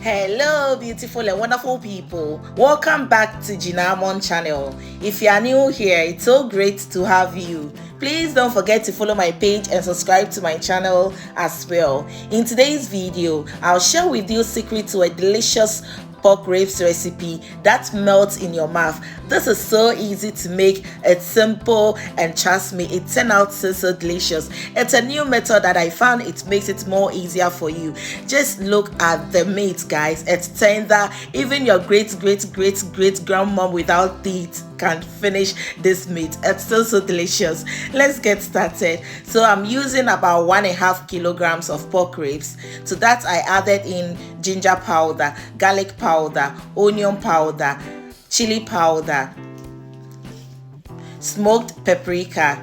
Hello beautiful and wonderful people, welcome back to Jinamon channel. If you are new here, it's so great to have you. Please don't forget to follow my page and subscribe to my channel as well. In today's video, I'll share with you secret to a delicious pork ribs recipe that melts in your mouth. This is so easy to make, it's simple, and trust me, it turned out so delicious. It's a new method that I found, it makes it more easier for you. Just look at the meat, guys. It's tender. Even your great grandmom without teeth can finish this meat. It's so delicious. Let's get started. So I'm using about 1.5 kilograms of pork ribs. To that I added in ginger powder, garlic powder, onion powder, chili powder, smoked paprika,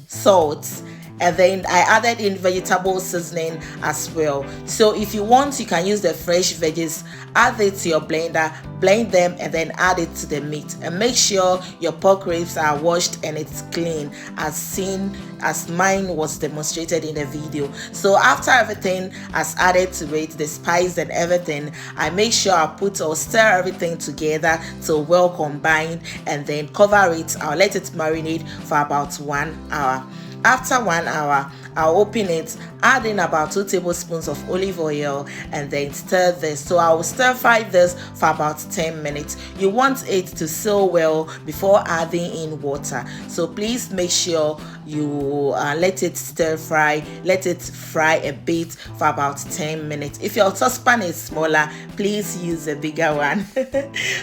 salt, and then I added in vegetable seasoning as well. So if you want, you can use the fresh veggies, add it to your blender, blend them, and then add it to the meat. And make sure your pork ribs are washed and it's clean, as mine was demonstrated in the video. So after everything is added to it, the spice and everything, I make sure I put or stir everything together so well combined, and then cover it. I'll let it marinate for about 1 hour. After 1 hour, I'll open it, add in about 2 tablespoons of olive oil, and then stir this. So I will stir fry this for about 10 minutes. You want it to seal well before adding in water. So please make sure you let it stir fry, let it fry a bit for about 10 minutes. If your saucepan is smaller, please use a bigger one.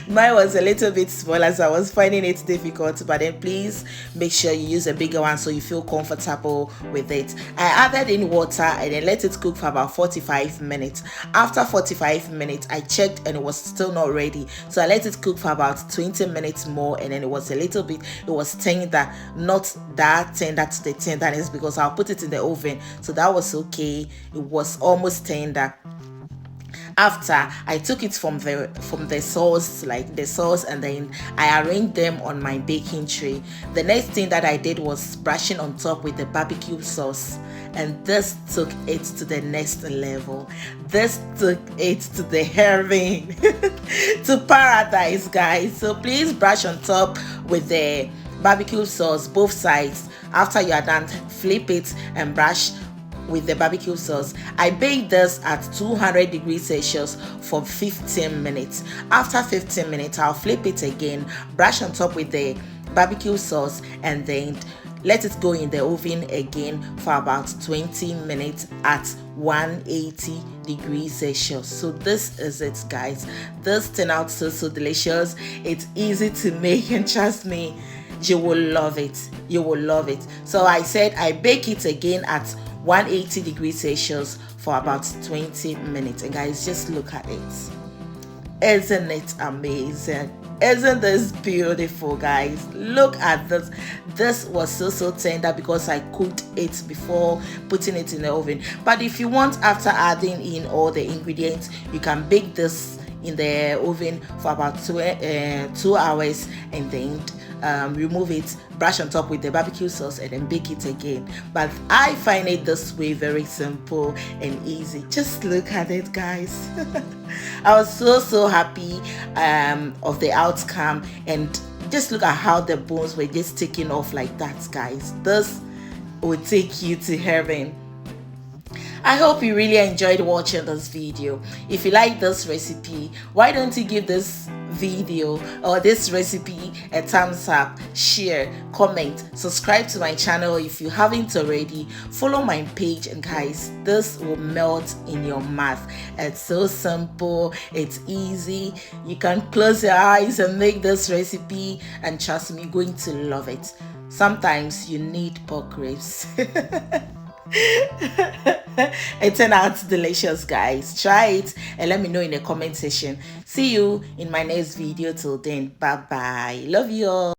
Mine was a little bit smaller, so I was finding it difficult, but then please make sure you use a bigger one so you feel comfortable with it. I added in water and then let it cook for about 45 minutes. After 45 minutes, I checked and it was still not ready, so I let it cook for about 20 minutes more, and then it was a little bit, it was tender, not that tender to the tenderness, because I'll put it in the oven, so that was okay. It was almost tender. After I took it from the sauce, and then I arranged them on my baking tray. The next thing that I did was brushing on top with the barbecue sauce, and this took it to the next level. This took it to the heaven, to paradise, guys. So please brush on top with the barbecue sauce, both sides. After you are done, flip it and brush with the barbecue sauce. I baked this at 200 degrees Celsius for 15 minutes. After 15 minutes, I'll flip it again, brush on top with the barbecue sauce, and then let it go in the oven again for about 20 minutes at 180 degrees Celsius. So this is it, guys. This turned out so delicious. It's easy to make, and trust me, you will love it. You will love it. So I said I bake it again at 180 degrees Celsius for about 20 minutes. And guys, just look at it. Isn't it amazing? Isn't this beautiful, guys? Look at this. This was so tender because I cooked it before putting it in the oven. But if you want, after adding in all the ingredients, you can bake this in the oven for about 2 hours, and then remove it, brush on top with the barbecue sauce, and then bake it again. But I find it this way very simple and easy. Just look at it, guys. I was so happy of the outcome, and just look at how the bones were just taking off like that, guys. This will take you to heaven. I hope you really enjoyed watching this video. If you like this recipe, why don't you give this video or this recipe a thumbs up, share, comment, subscribe to my channel if you haven't already, follow my page, and guys, this will melt in your mouth. It's so simple, it's easy. You can close your eyes and make this recipe, and trust me, you're going to love it. Sometimes you need pork ribs. It turned out delicious, guys. Try it and let me know in the comment section. See you in my next video. Till then, bye bye. Love you all.